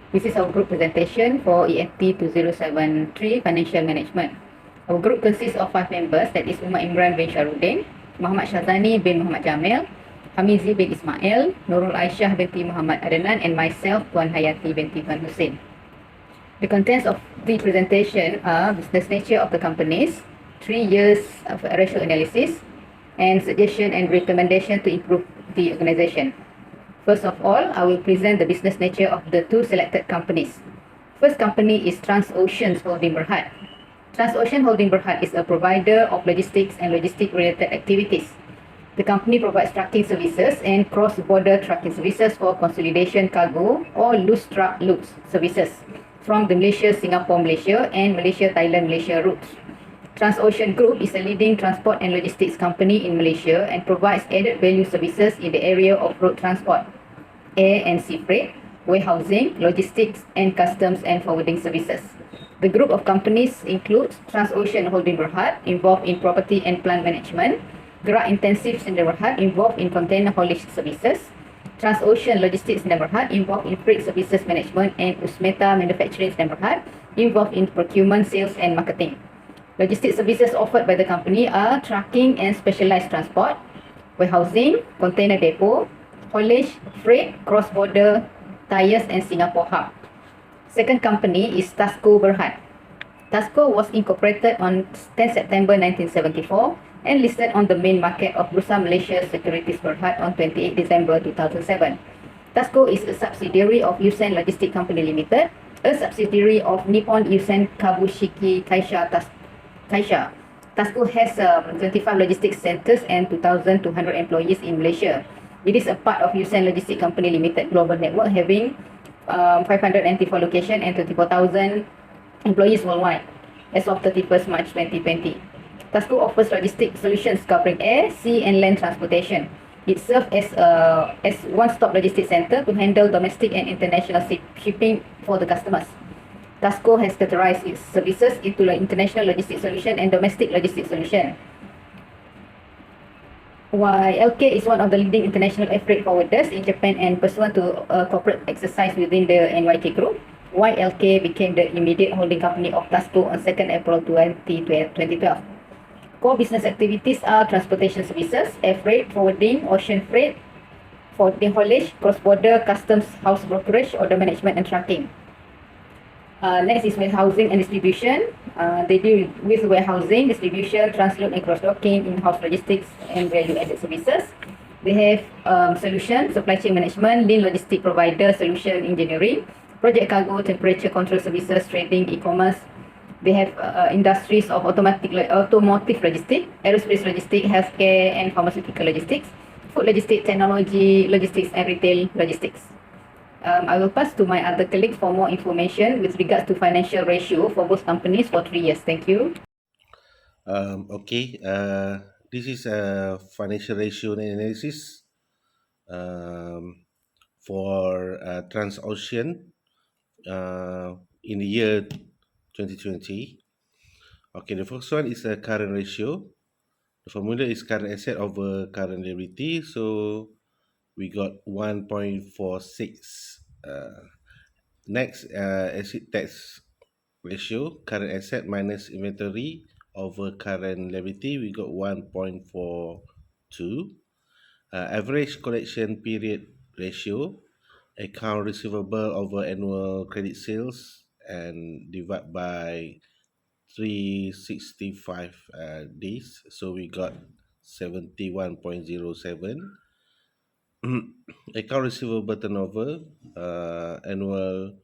This is our group presentation for AFT2073 Financial Management. Our group consists of 5 members, that is Umar Imran bin Sharudin, Muhammad Shazani bin Muhammad Jamil, Hamizi bin Ismail, Nurul Aisyah binti Muhammad Adnan, and myself, Tuan Hayati binti Tuan Hussein. The contents of the presentation are business nature of the companies, 3 years of ratio analysis, and suggestion and recommendation to improve the organization. First of all, I will present the business nature of the 2 selected companies. First company is Transocean Holding Berhad. Transocean Holding Berhad is a provider of logistics and logistic-related activities. The company provides trucking services and cross-border trucking services for consolidation cargo or loose truck loads services from the Malaysia-Singapore-Malaysia and Malaysia-Thailand-Malaysia routes. Transocean Group is a leading transport and logistics company in Malaysia and provides added value services in the area of road transport, air and sea freight, warehousing, logistics, and customs and forwarding services. The group of companies includes Transocean Holding Berhad, involved in property and plant management, Gerak Intensive Sdn Berhad, involved in container haulage services, Transocean Logistics Sdn Berhad, involved in freight services management, and Usmeta Manufacturing Sdn Berhad, involved in procurement, sales, and marketing. Logistics services offered by the company are trucking and specialized transport, warehousing, container depot, haulage, freight, cross-border, tyres, and Singapore hub. Second company is Tasco Berhad. Tasco was incorporated on 10 September 1974 and listed on the main market of Bursa Malaysia Securities Berhad on 28 December 2007. Tasco is a subsidiary of Yusen Logistics Company Limited, a subsidiary of Nippon Yusen Kabushiki Kaisha. Tasco has 25 logistics centers and 2,200 employees in Malaysia. It is a part of Yusen Logistics Company Limited global network having 594 locations and 24,000 employees worldwide as of 31st March 2020. Tasco offers logistics solutions covering air, sea, and land transportation. It serves as one-stop logistics center to handle domestic and international shipping for the customers. Tasco has categorized its services into international logistics solution and domestic logistics solution. YLK is one of the leading international air freight forwarders in Japan, and pursuant to a corporate exercise within the NYK group, YLK became the immediate holding company of Tasco on 2nd April 2012. Core business activities are transportation services, air freight, forwarding, ocean freight, forwarding haulage, cross-border, customs, house brokerage, order management, and tracking. Next is warehousing and distribution. They deal with warehousing, distribution, transload and cross-docking, in-house logistics, and value-added services. They have solution, supply chain management, lean logistic provider, solution engineering, project cargo, temperature control services, trading, e-commerce. They have industries of automotive logistics, aerospace logistics, healthcare and pharmaceutical logistics, food logistics, technology logistics, and retail logistics. I will pass to my other colleague for more information with regards to financial ratio for both companies for 3 years. Thank you. Okay, this is a financial ratio analysis um, for Transocean in the year 2020. Okay, the first one is a current ratio. The formula is current asset over current liability. So we got 1.46. Next, asset tax ratio, current asset minus inventory over current liability, we got 1.42. Average collection period ratio, account receivable over annual credit sales, and divide by 365 days. So we got 71.07. Account receivable turnover, annual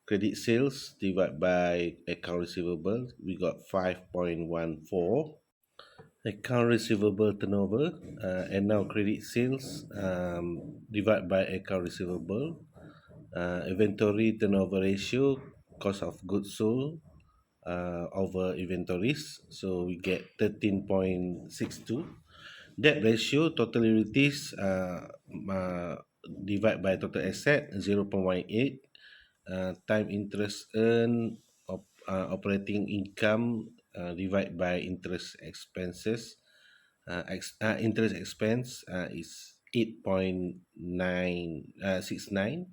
credit sales divided by account receivable, we got 5.14. Account receivable turnover and now credit sales divided by account receivable. Inventory turnover ratio, cost of goods sold over inventories, so we get 13.62. Debt ratio, total liabilities divide by total asset, 0.18. Time interest earned, operating income divided by interest expenses. Interest expense is 8.969.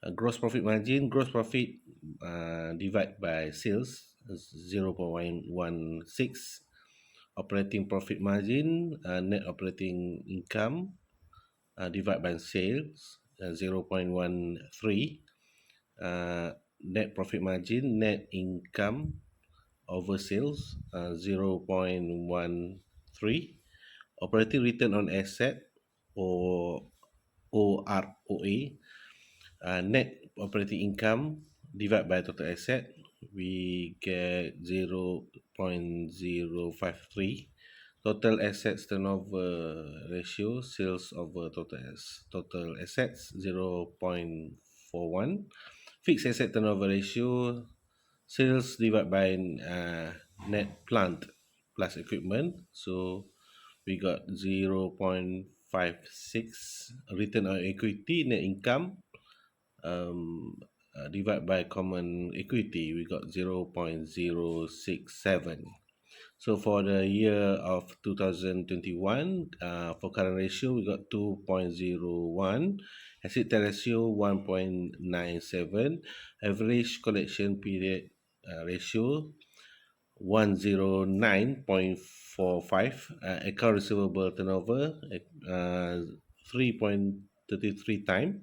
Gross profit margin, gross profit divide by sales, 0.16. Operating profit margin, net operating income divide by sales, 0.13. Net profit margin, net income over sales, 0.13. Operating return on asset, or OROA, net operating income divided by total asset, we get 0.053. Total assets turnover ratio, sales over total assets, 0.41. Fixed asset turnover ratio, sales divided by net plant plus equipment, so we got 0.56. Return on equity, net income, divided by common equity, we got 0.067. So for the year of 2021, for current ratio, we got 2.01, asset turn ratio 1.97, average collection period ratio 109.45, account receivable turnover 3.33 time,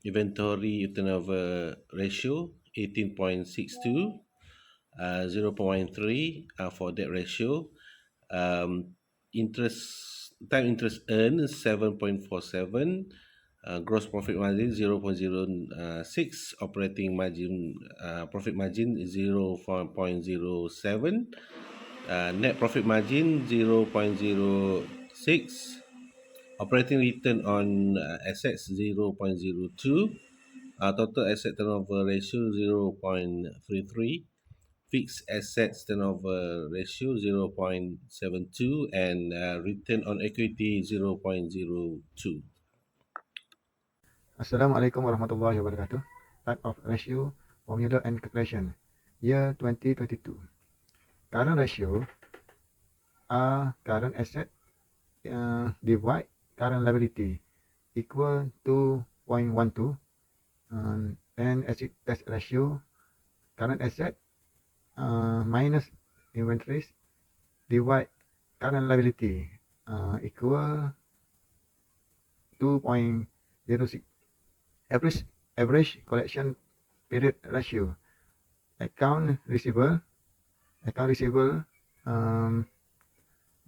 inventory turnover ratio 18.62, 0.13 for debt ratio, interest earned 7.47, gross profit margin 0.06, operating margin, profit margin 0.07, net profit margin 0.06, operating return on assets 0.02, total asset turnover ratio 0.33, fixed assets turnover ratio 0.72, and return on equity 0.02. Assalamualaikum warahmatullahi wabarakatuh. Type of ratio, formula and calculation. Year 2022. Current ratio are current asset divide current liability equal to 0.12, and asset test ratio current asset minus inventories divide current liability equal 2.06. Average collection period ratio, account receivable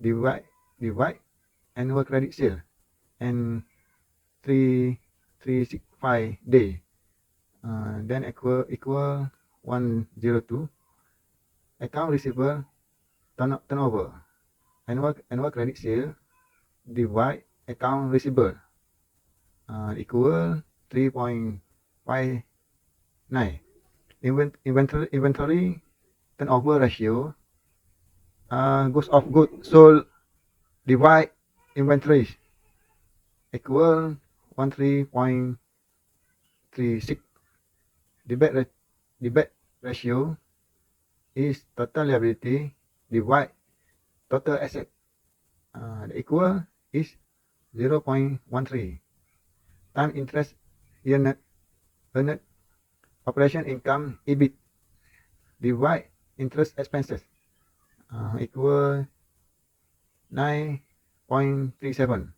divide annual credit sale, and 365 day, then equal 102. Account receivable turnover, annual credit sale divide account receivable, equal 3.59. Inventory turnover ratio, cost of goods sold divide inventories, equal 13.36. Debit ratio is total liability divide total asset, the equal is 0.13. Time interest earned, operation income EBIT divide interest expenses, equal 9.37.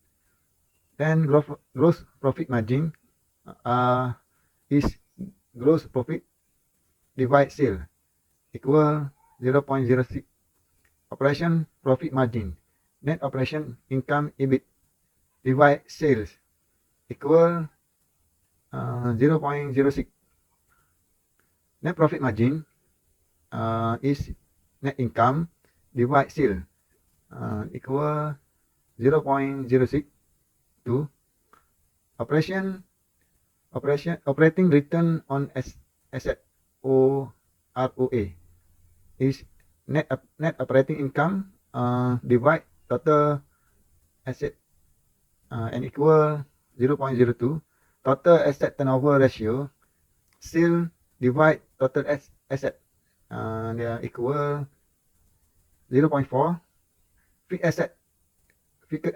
Then gross profit margin is gross profit divide sale, equal 0.06. Operation profit margin, net operation income EBIT divide sales, equal 0.06. Net profit margin is net income divide sale, equal 0.062. Operating return on asset, OROA, is net operating income divide total asset, and equal 0.02. Total asset turnover ratio, sale divide total asset, they are equal 0.4. Fixed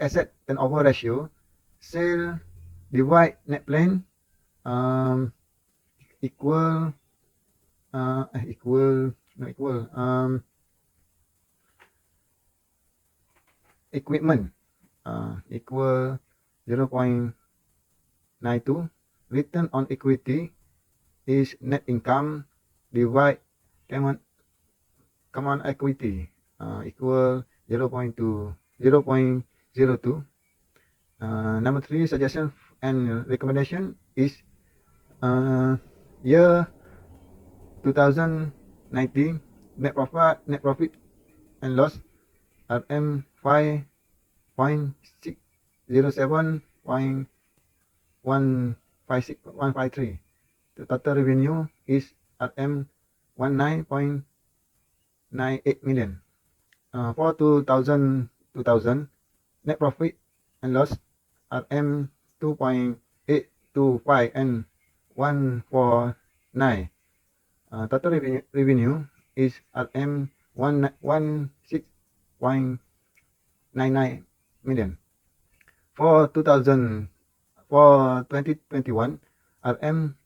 asset turnover ratio, sale divide net plan equal equal not equal equipment equal 0.92. Return on equity is net income divide common equity equal 0.2 0.02. Number 3, suggestion and recommendation is year 2019 net profit and loss RM 5.607.153. The total revenue is RM 19.98 million. For 2000 net profit and loss RM 2.825 and 149. Total revenue is RM 16.99 million. For 2021, RM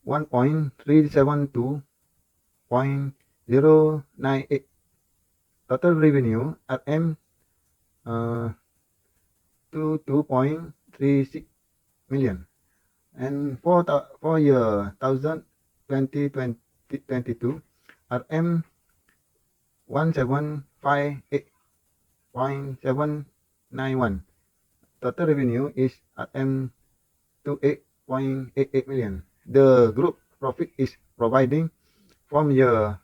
1.372.098. Total revenue RM 22.36 million. And for year 2022, RM 1758.791. Total revenue is RM 28.88 million. The group profit is providing from year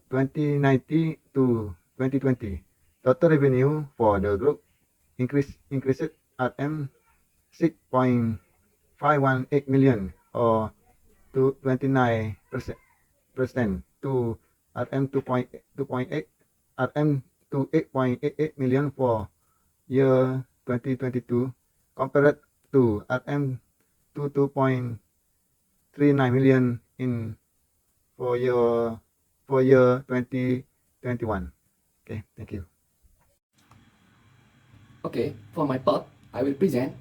2019 to 2020. Total revenue for the group increased RM 6.518 million or to 29% to RM 2.8 RM to 8.88 million for year 2022 compared to RM to 2.39 million in for year 2021. Okay, thank you. Okay, for my part, I will present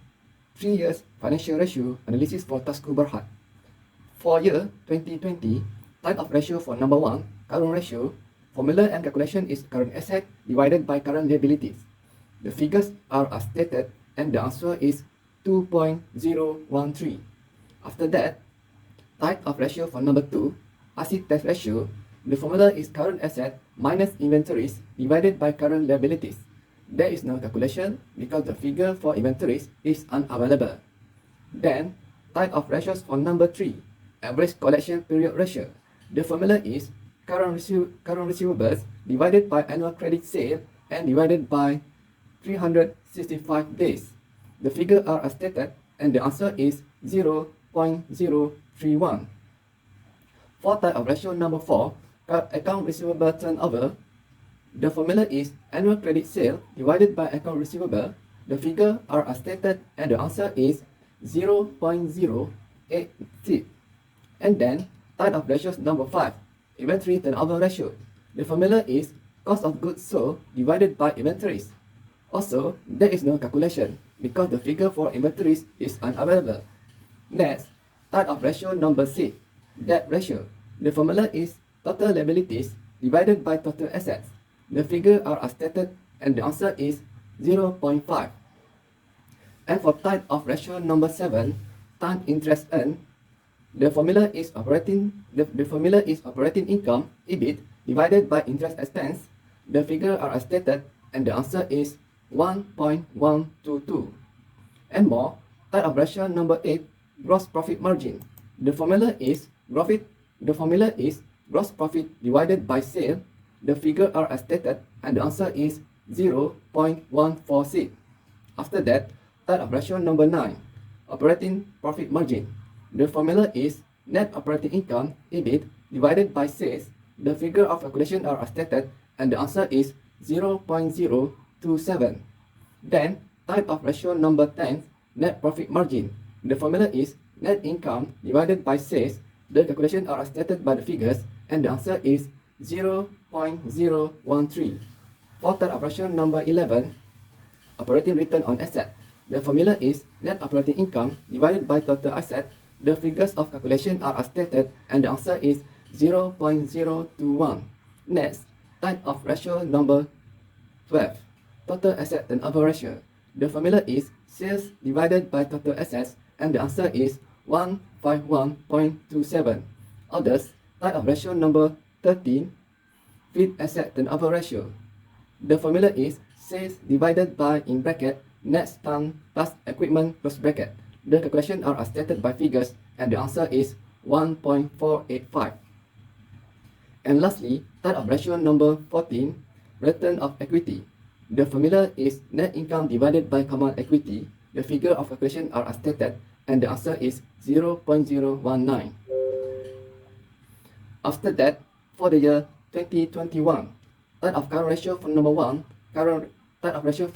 3 years financial ratio analysis for TASCO Berhad. For year 2020, type of ratio for number 1, current ratio, formula and calculation is current asset divided by current liabilities. The figures are as stated and the answer is 2.013. After that, type of ratio for number 2, asset test ratio, the formula is current asset minus inventories divided by current liabilities. There is no calculation because the figure for inventories is unavailable. Then, type of ratios for number 3, average collection period ratio. The formula is current receivables divided by annual credit sale and divided by 365 days. The figures are as stated and the answer is 0.031. For type of ratio number 4, account receivable turnover, the formula is annual credit sale divided by account receivable. The figures are as stated and the answer is 0.086. And then type of ratios number 5, inventory turnover ratio. The formula is cost of goods sold divided by inventories. Also, there is no calculation because the figure for inventories is unavailable. Next, type of ratio number 6, debt ratio. The formula is total liabilities divided by total assets. The figures are as stated and the answer is 0.5. And for type of ratio number 7, time interest earned, the formula is operating income EBIT divided by interest expense. The figures are as stated and the answer is 1.122. And more, type of ratio number 8, gross profit margin. The formula is gross profit divided by sale. The figures are as stated and the answer is 0.146. After that, type of ratio number 9, operating profit margin. The formula is net operating income EBIT divided by sales. The figure of calculation are as stated and the answer is 0.027. Then, type of ratio number 10, net profit margin. The formula is net income divided by sales. The calculation are as stated by the figures and the answer is 0.013. For type of ratio number 11, operating return on asset. The formula is net operating income divided by total asset. The figures of calculation are as stated and the answer is 0.021. Next, type of ratio number 12. Total asset turnover ratio. The formula is sales divided by total assets and the answer is 151.27. Others, type of ratio number 13. Fixed asset turnover ratio. The formula is sales divided by in bracket net spend plus equipment close bracket. The calculations are as stated by figures and the answer is 1.485. And lastly, type of ratio number 14, return of equity. The formula is net income divided by common equity. The figure of calculation are as stated and the answer is 0.019. After that, for the year 2021, type of current ratio for number 1, current ratio,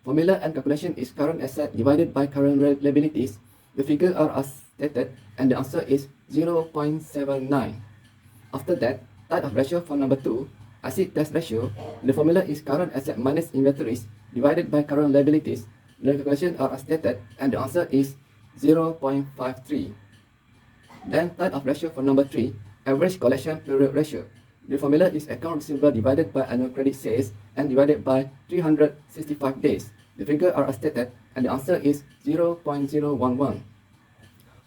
formula and calculation is current asset divided by current liabilities. The figure are as stated and the answer is 0.79. After that, type of ratio for number 2, acid test ratio. The formula is current asset minus inventories divided by current liabilities. The calculation are as stated and the answer is 0.53. Then type of ratio for number 3, average collection period ratio. The formula is account receivable divided by annual credit sales and divided by 365 days. The figure are as stated and the answer is 0.011.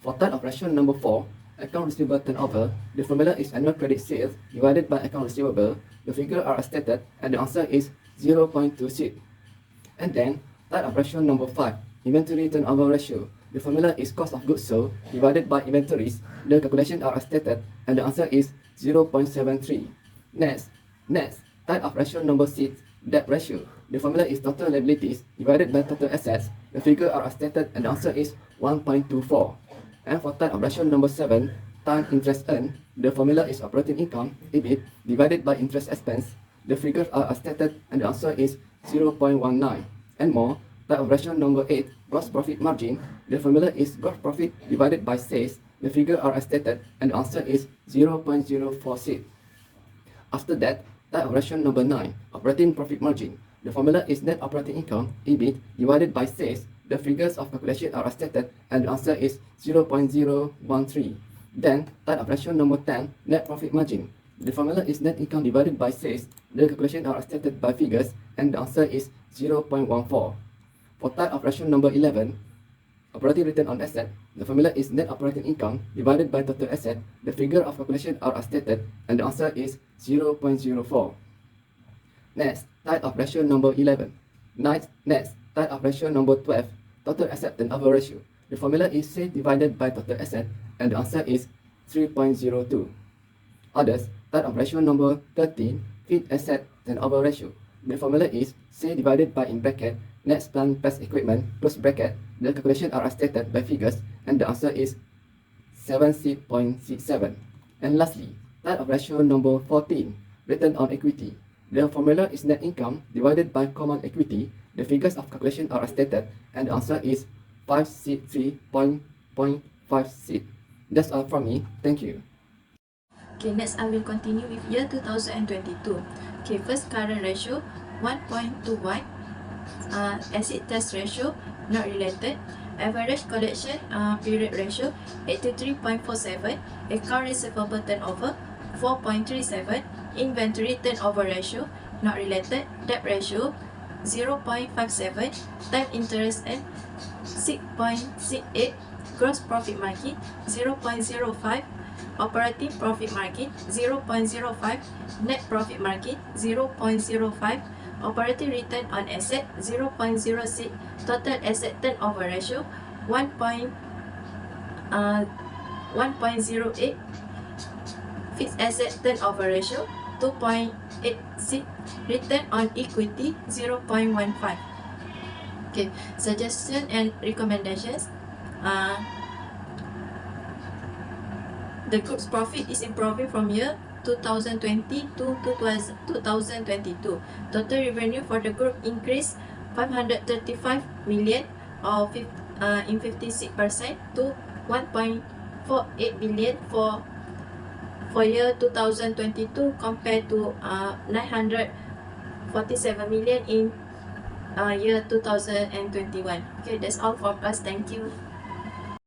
For type of ratio number 4, account receivable turnover, the formula is annual credit sales divided by account receivable. The figure are as stated and the answer is 0.26. And then type of ratio number 5, inventory turnover ratio. The formula is cost of goods sold divided by inventories. The calculations are as stated and the answer is 0.73. Next, type of ratio number 6, debt ratio. The formula is total liabilities divided by total assets. The figure are as stated and the answer is 1.24. And for type of ratio number 7, time interest earned. The formula is operating income, EBIT, divided by interest expense. The figures are as stated and the answer is 0.19. And more, type of ratio number 8, gross profit margin. The formula is gross profit divided by sales. The figure are as stated and the answer is 0.046. After that, type of ratio number 9, operating profit margin. The formula is net operating income, EBIT, divided by sales. The figures of calculation are as stated and the answer is 0.013. Then, type of ratio number 10, net profit margin. The formula is net income divided by sales. The calculations are as stated by figures and the answer is 0.14. For type of ratio number 11, operating return on asset, the formula is net operating income divided by total asset. The figure of calculation are as stated and the answer is 0.04. Next, type of ratio number 11. Next, type of ratio number 12, total asset turnover ratio. The formula is sales divided by total asset and the answer is 3.02. Others, type of ratio number 13, fixed asset turnover ratio. The formula is sales divided by in bracket net spend plus equipment close bracket. The calculations are as stated by figures and the answer is 70.67. And lastly, type of ratio number 14, return on equity. The formula is net income divided by common equity. The figures of calculation are as stated and the answer is 563.56. That's all from me. Thank you. Okay, next I will continue with year 2022. Okay, first current ratio 1.21. Acid test ratio not related. Average collection period ratio 83.47. Account receivable turnover 4.37. Inventory turnover ratio not related. Debt ratio 0.57. Time interest and 6.68. Gross profit margin 0.05. Operating profit margin 0.05. Net profit margin 0.05. Operating return on asset 0.06. Total asset turnover ratio 1.08. Fixed asset turnover ratio 2.86. Return on equity 0.15. Okay, suggestion and recommendations. The group's profit is improving from year 2020 to 2022. Total revenue for the group increased 535 million or in 56% to 1.48 billion for year 2022 compared to 947 million in year 2021. Okay, that's all from us. Thank you.